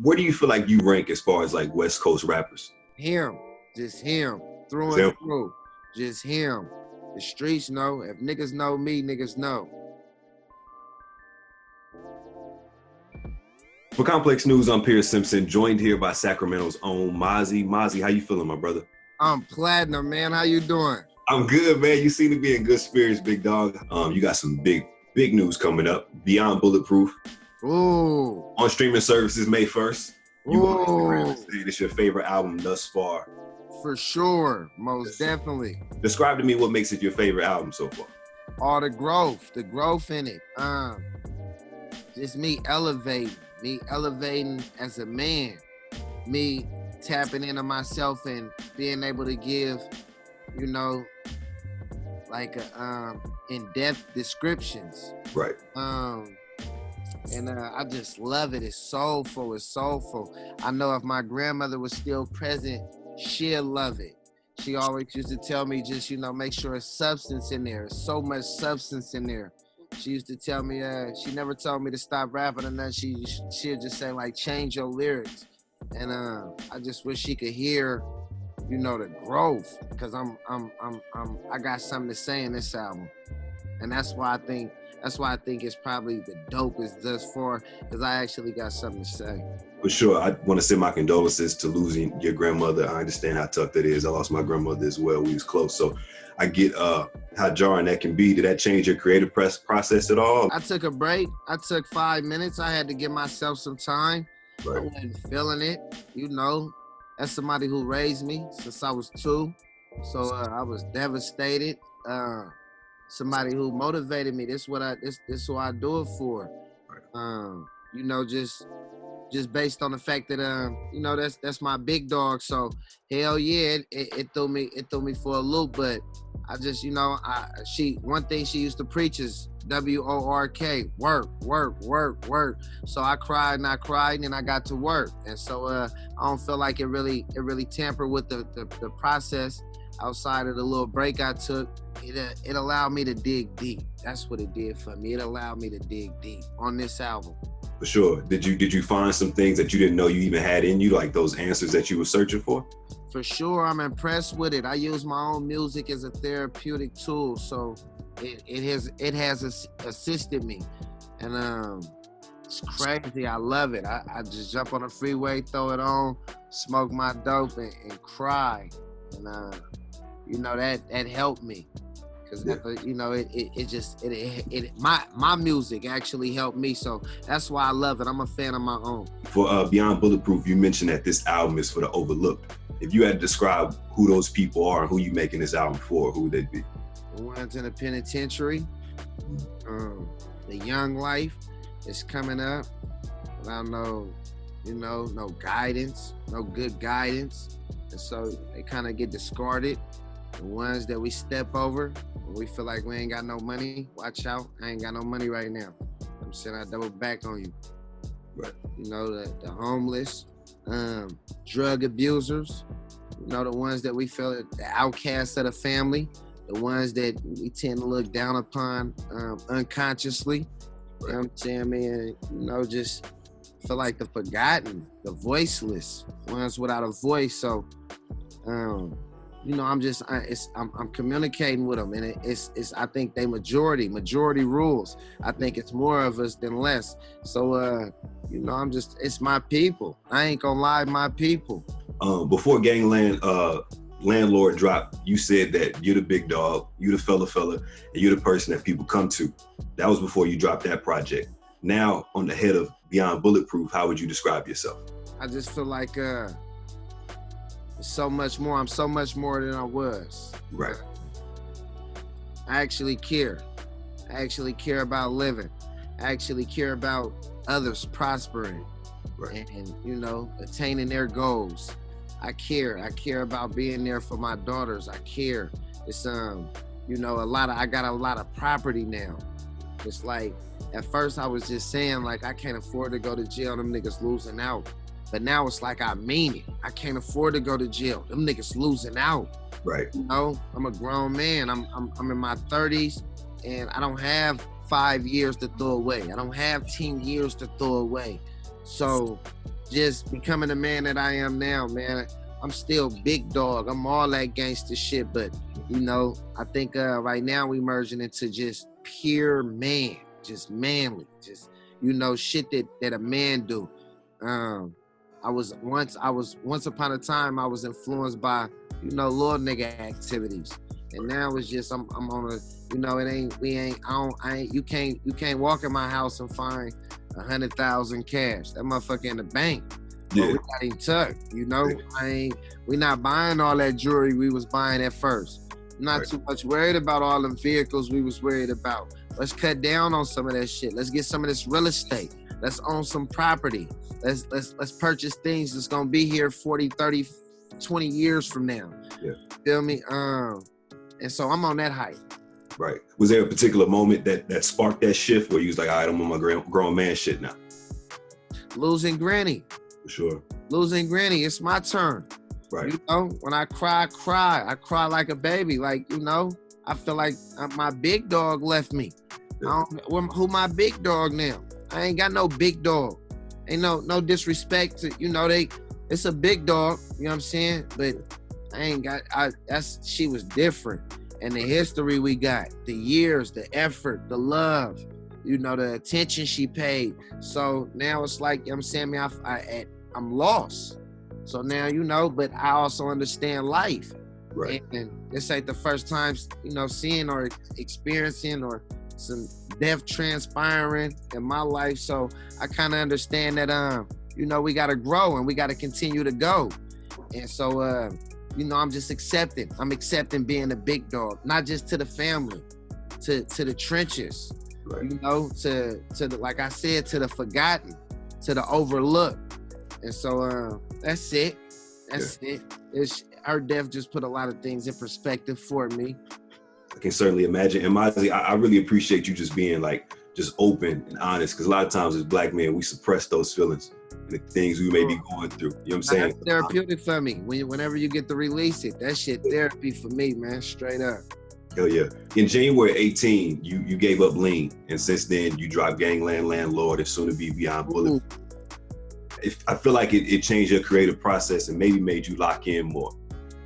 Where do you feel like you rank as far as like West Coast rappers? Him, just him, through and through, just him. The streets know. If niggas know me, niggas know. For Complex News, I'm Pierce Simpson, joined here by Sacramento's own Mozzy. Mozzy, how you feeling, my brother? I'm platinum, man. How you doing? I'm good, man. You seem to be in good spirits, big dog. You got some big news coming up. Beyond Bulletproof. Ooh. On streaming services May 1st. You on Instagram and say it's your favorite album thus far. For sure. Most definitely. Describe to me what makes it your favorite album so far. All the growth in it. Just me elevating as a man. Me tapping into myself and being able to give, you know, like in-depth descriptions. Right. And I just love it. It's soulful. I know if my grandmother was still present, she'll love it. She always used to tell me just, you know, make sure there's substance in there. There's so much substance in there. She used to tell me, she never told me to stop rapping or nothing. She'll just say, like, change your lyrics. And I just wish she could hear, you know, the growth, because I got something to say in this album. And that's why I think it's probably the dopest thus far, because I actually got something to say. For sure. I want to send my condolences to losing your grandmother. I understand how tough that is. I lost my grandmother as well. We was close. So I get how jarring that can be. Did that change your creative process at all? I took a break. I took 5 minutes. I had to give myself some time. Right. I wasn't feeling it, you know. That's somebody who raised me since I was 2. So I was devastated. Somebody who motivated me. This is who I do it for. You know, just based on the fact that you know, that's my big dog. So hell yeah, it threw me for a loop. But I just, you know, one thing she used to preach is WORK, work. So I cried and I got to work. And so I don't feel like it really tampered with the process. Outside of the little break I took, it allowed me to dig deep. That's what it did for me. It allowed me to dig deep on this album. For sure. Did you find some things that you didn't know you even had in you, like those answers that you were searching for? For sure, I'm impressed with it. I use my own music as a therapeutic tool, so it has assisted me, and it's crazy. I love it. I just jump on the freeway, throw it on, smoke my dope, and cry, and you know, that helped me, because you know, my music actually helped me, so that's why I love it. I'm a fan of my own. For Beyond Bulletproof, you mentioned that this album is for the overlooked. If you had to describe who those people are and who you making this album for, who would they be? The ones in the penitentiary, the young life is coming up without no guidance, no good guidance, and so they kind of get discarded. The ones that we step over when we feel like we ain't got no money, watch out, I ain't got no money right now. I'm saying I double back on you. Right. You know, the homeless, drug abusers, you know, the ones that we feel the outcasts of the family, the ones that we tend to look down upon unconsciously. Right. You know what I'm saying, man? You know, just feel like the forgotten, the voiceless, ones without a voice. So, you know, I'm communicating with them, and it's I think they majority rules. I think it's more of us than less. So you know, it's my people. I ain't gonna lie, my people. Before Gangland Landlord dropped, you said that you're the big dog, you the fella, and you're the person that people come to. That was before you dropped that project. Now, on the head of Beyond Bulletproof, how would you describe yourself? I just feel like so much more. I'm so much more than I was. Right. I actually care. I actually care about living. I actually care about others prospering. Right. And you know, attaining their goals. I care. I care about being there for my daughters. I care. It's you know, I got a lot of property now. It's like, at first I was just saying, like, I can't afford to go to jail, them niggas losing out. But now it's like, I mean it. I can't afford to go to jail. Them niggas losing out. Right. You know, I'm a grown man. I'm in my 30s, and I don't have 5 years to throw away. I don't have 10 years to throw away. So just becoming the man that I am now, man. I'm still big dog. I'm all that gangster shit, but you know, I think right now we merging into just pure man, just manly, just you know, shit that a man do. I was once upon a time I was influenced by, you know, little nigga activities. And now it's just I'm on a, you know, you can't walk in my house and find 100,000 cash. That motherfucker in the bank. Yeah. But we got him tucked, you know. We not buying all that jewelry we was buying at first. Not too much worried about all them vehicles we was worried about. Let's cut down on some of that shit. Let's get some of this real estate. Let's own some property. Let's purchase things that's gonna be here 40, 30, 20 years from now. Yeah. Feel me? And so I'm on that hype. Right. Was there a particular moment that sparked that shift where you was like, all right, I'm on my grown man shit now? Losing Granny. For sure. Losing Granny. It's my turn. Right. You know, when I cry. I cry like a baby. Like, you know, I feel like my big dog left me. Yeah. Who my big dog now? I ain't got no big dog. Ain't no disrespect to, you know, it's a big dog, you know what I'm saying? But she was different. And the history we got, the years, the effort, the love, you know, the attention she paid. So now it's like, you know what I'm saying, man, I'm lost. So now, you know, but I also understand life. Right. And this ain't the first time, you know, seeing or experiencing or some death transpiring in my life. So I kind of understand that, you know, we got to grow and we got to continue to go. And so, you know, I'm just accepting. I'm accepting being a big dog, not just to the family, to the trenches, right. You know, to the, like I said, to the forgotten, to the overlooked. And so that's it. That's it. Her death just put a lot of things in perspective for me. I can certainly imagine. And Mozzy, I really appreciate you just being like, just open and honest. Because a lot of times as Black men, we suppress those feelings and the things we may be going through. You know what I'm saying? That's therapeutic for me. Whenever you get to release it, that shit therapy for me, man, straight up. Hell yeah. In January 18, you gave up lean. And since then, you dropped Gangland, Landlord, and soon to be Beyond Bulletproof. I feel like it changed your creative process and maybe made you lock in more.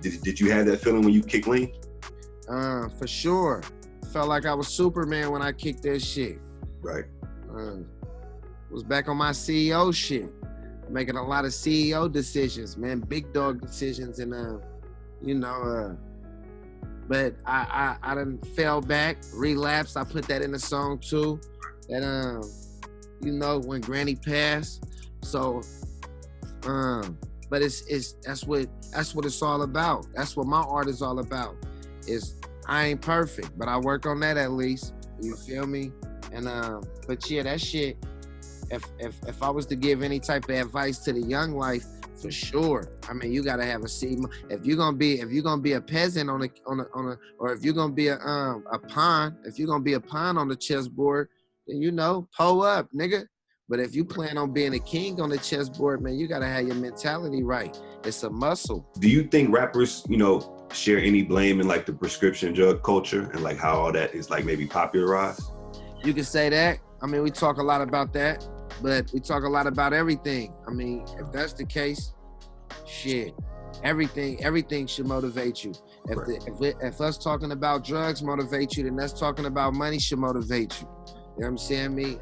Did you have that feeling when you kicked lean? For sure. Felt like I was Superman when I kicked that shit. Right. Was back on my CEO shit, making a lot of CEO decisions, man, big dog decisions, and you know, but I done fell back, relapsed. I put that in the song too. That you know, when Granny passed. So, but that's what it's all about. That's what my art is all about. I ain't perfect, but I work on that at least. You feel me? And but yeah, that shit. If I was to give any type of advice to the young life, for sure. I mean, you gotta have a seed. If you're gonna be a peasant on a, or if you're gonna be a pawn, if you're gonna be a pawn on the chessboard, then you know, pull up, nigga. But if you plan on being a king on the chessboard, man, you gotta have your mentality right. It's a muscle. Do you think rappers, you know, share any blame in like the prescription drug culture and like how all that is like maybe popularized? You can say that. I mean, we talk a lot about that, but we talk a lot about everything. I mean, if that's the case, shit, everything should motivate you. If us talking about drugs motivate you, then us talking about money should motivate you. You know what I'm saying? Me,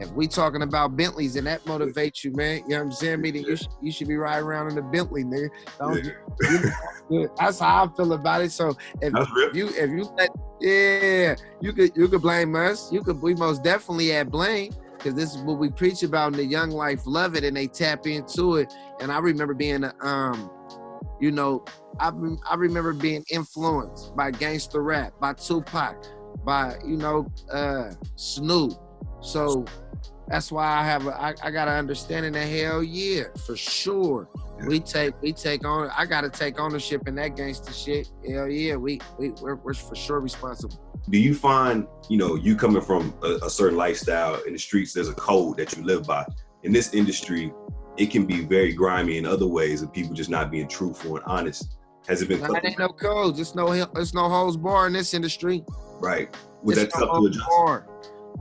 if we talking about Bentleys and that motivates you, man, you know what I'm saying? Me, then you should be riding around in a Bentley, nigga. That's how I feel about it. So if you could blame us. We most definitely add blame, because this is what we preach about, and the young life love it and they tap into it. And I remember being you know, I remember being influenced by gangster rap, by Tupac, by, you know, Snoop. So that's why I got an understanding that hell yeah, for sure. We take on. I gotta take ownership in that gangster shit. Hell yeah, we're for sure responsible. Do you find, you know, you coming from a certain lifestyle in the streets, there's a code that you live by. In this industry, it can be very grimy in other ways of people just not being truthful and honest. Has it been? There ain't no codes. It's no holds bar in this industry. Right. Was that tough to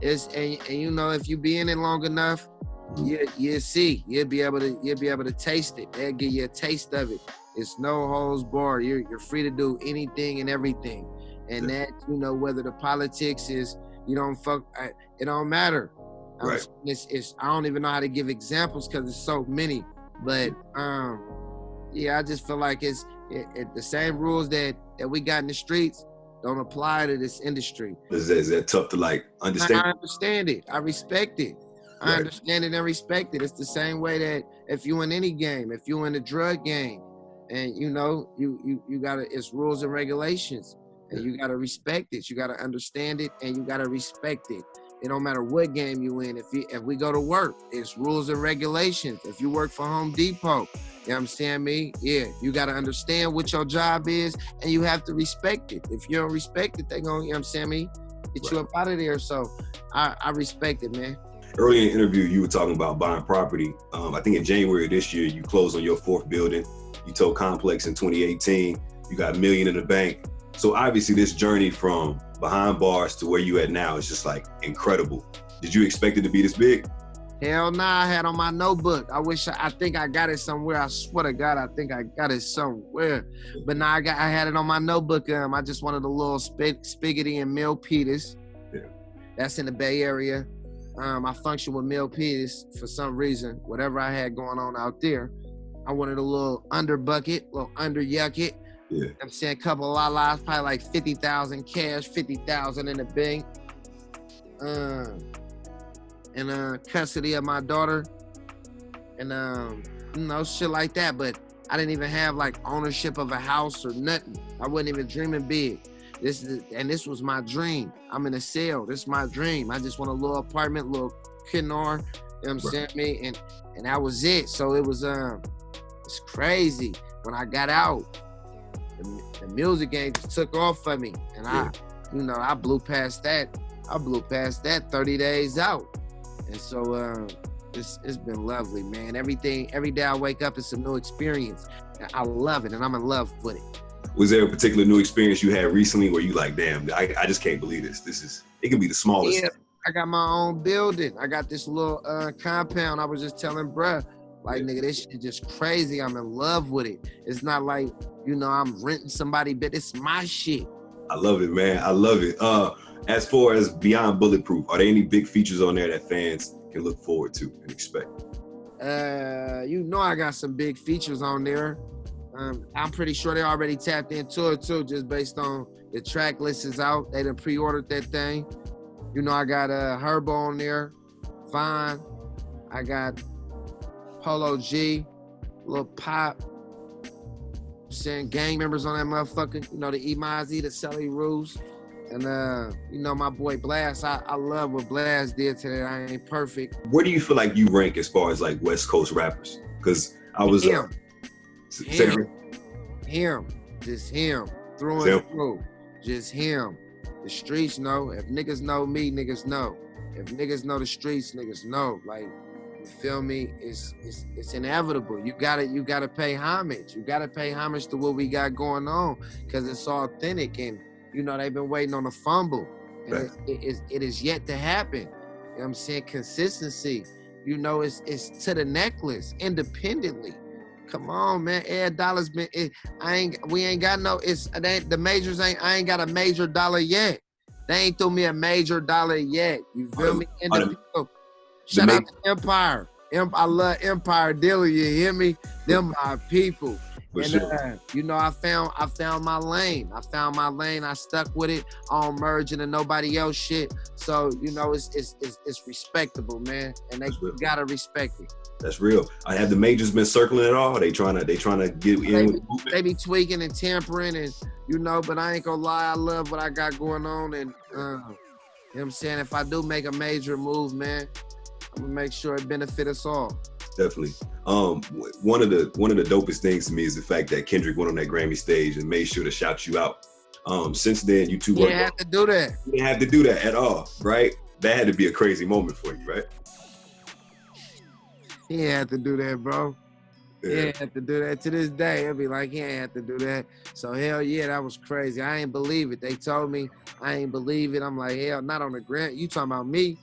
adjust? And you know, if you be in it long enough, you'll see. You'll be able to taste it. They'll give you a taste of it. It's no holds barred. You're free to do anything and everything. And that, whether the politics is, you don't fuck, it don't matter. Right. It's I don't even know how to give examples because there's so many. But yeah, I just feel like it's the same rules that we got in the streets don't apply to this industry. Is that tough to like understand? I understand it. I respect it. I understand it and respect it. It's the same way that if you in any game, if you in a drug game, and you gotta, it's rules and regulations, and you gotta respect it. You gotta understand it, and you gotta respect it. It don't matter what game you in. If we go to work, it's rules and regulations. If you work for Home Depot, you know what I'm saying, me? Yeah, you got to understand what your job is, and you have to respect it. If you don't respect it, they going to, you know what I'm saying, me? Get you up out of there. So I respect it, man. Earlier in the interview, you were talking about buying property. I think in January of this year, you closed on your 4th building. You told Complex in 2018, you got $1 million in the bank. So obviously this journey from behind bars to where you at now is just like incredible. Did you expect it to be this big? Hell nah, I had on my notebook. I think I got it somewhere. I swear to God, I think I got it somewhere. But nah, I had it on my notebook. I just wanted a little spiggity and Mill Peters. Yeah. That's in the Bay Area. I function with Mill Peters for some reason. Whatever I had going on out there, I wanted a little under bucket, little under yucket. Yeah. I'm saying a couple of la-las, probably like 50,000 cash, 50,000 in the bank. And custody of my daughter, and shit like that. But I didn't even have like ownership of a house or nothing. I wasn't even dreaming big. This was my dream. I'm in a cell. This is my dream. I just want a little apartment, little Kenor, you know what I'm saying, me? And that was it. So it was it's crazy. When I got out, the music game just took off for me. And I blew past that. I blew past that 30 days out. And so it's been lovely, man. Every day I wake up, it's a new experience. I love it, and I'm in love with it. Was there a particular new experience you had recently where you like, damn, I just can't believe this. It can be the smallest. Yeah, I got my own building. I got this little compound. I was just telling bruh, like, nigga, this shit just crazy. I'm in love with it. It's not like, I'm renting somebody, but it's my shit. I love it, man. I love it. As far as beyond Bulletproof, are there any big features on there that fans can look forward to and expect? I got some big features on there. I'm pretty sure they already tapped into it too, just based on the track list is out. They done pre-ordered that thing. I got Herbo on there, Vine. I got Polo G, Lil Pop. Saying gang members on that motherfucker. The Mozzy, the Selly Rules. And my boy Blast, I love what Blast did today. I ain't perfect. Where do you feel like you rank as far as like West Coast rappers? Because I was him, just him, through and through, just him. The streets know. If niggas know me, niggas know. If niggas know the streets, niggas know. Like, you feel me? It's inevitable. You gotta pay homage. You gotta pay homage to what we got going on, because it's authentic, and they've been waiting on a fumble, and right. it is yet to happen. You know what I'm saying? Consistency. It's to the necklace, independently. Come on, man. Air Dollar's been. We ain't got no. The majors ain't. I ain't got a major dollar yet. They ain't threw me a major dollar yet. You feel me? Shout out to Empire. I love Empire Dealer. You hear me? Them my people. For and sure. I found my lane. I stuck with it. I don't merge into nobody else shit. So it's respectable, man. And they gotta respect it. That's real. Have the majors been circling it all? They trying to get in. They be tweaking and tampering, and but I ain't gonna lie. I love what I got going on, and you know what I'm saying. If I do make a major move, man, I'm gonna make sure it benefit us all. Definitely. One of the dopest things to me is the fact that Kendrick went on that Grammy stage and made sure to shout you out. Since then, you two didn't have to do that. You didn't have to do that at all, right? That had to be a crazy moment for you, right? He ain't have to do that, bro. Yeah. He ain't have to do that. To this day, it'll be like, he ain't have to do that. So hell yeah, that was crazy. I ain't believe it. They told me, I ain't believe it. I'm like, hell, not on the grant. You talking about me?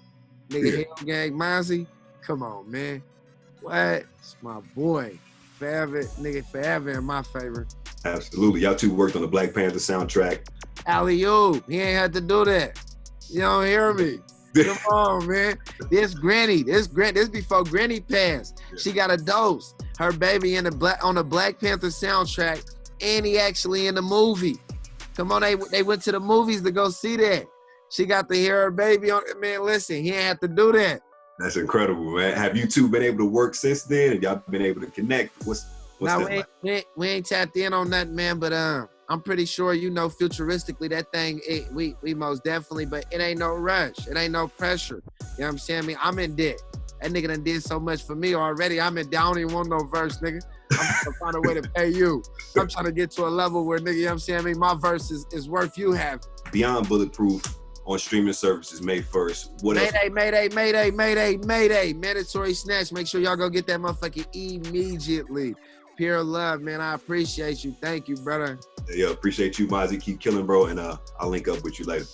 Nigga, Hell Gang Mozzy? Come on, man. What? It's my boy. Forever, nigga, forever in my favor. Absolutely. Y'all two worked on the Black Panther soundtrack. Alley-oop. He ain't had to do that. You don't hear me. Come on, man. This before Granny passed. Yeah. She got a dose. Her baby on the Black Panther soundtrack, and he actually in the movie. Come on, they went to the movies to go see that. She got to hear her baby on it. Man, listen, he ain't have to do that. That's incredible, man. Have you two been able to work since then? Have y'all been able to connect? What's Now that like? we ain't tapped in on nothing, man. But I'm pretty sure futuristically that thing. We most definitely. But it ain't no rush. It ain't no pressure. You know what I'm saying? I'm in debt. That nigga done did so much for me already. I'm in debt. I don't even want no verse, nigga. I'm trying to find a way to pay you. I'm trying to get to a level where, nigga, you know what I'm saying? My verse is worth you having. Beyond Bulletproof on streaming services May 1st. What else? Mayday. Mandatory snatch. Make sure y'all go get that motherfucker immediately. Pure love, man. I appreciate you. Thank you, brother. Yeah, appreciate you, Mozzy. Keep killing, bro. And I'll link up with you later.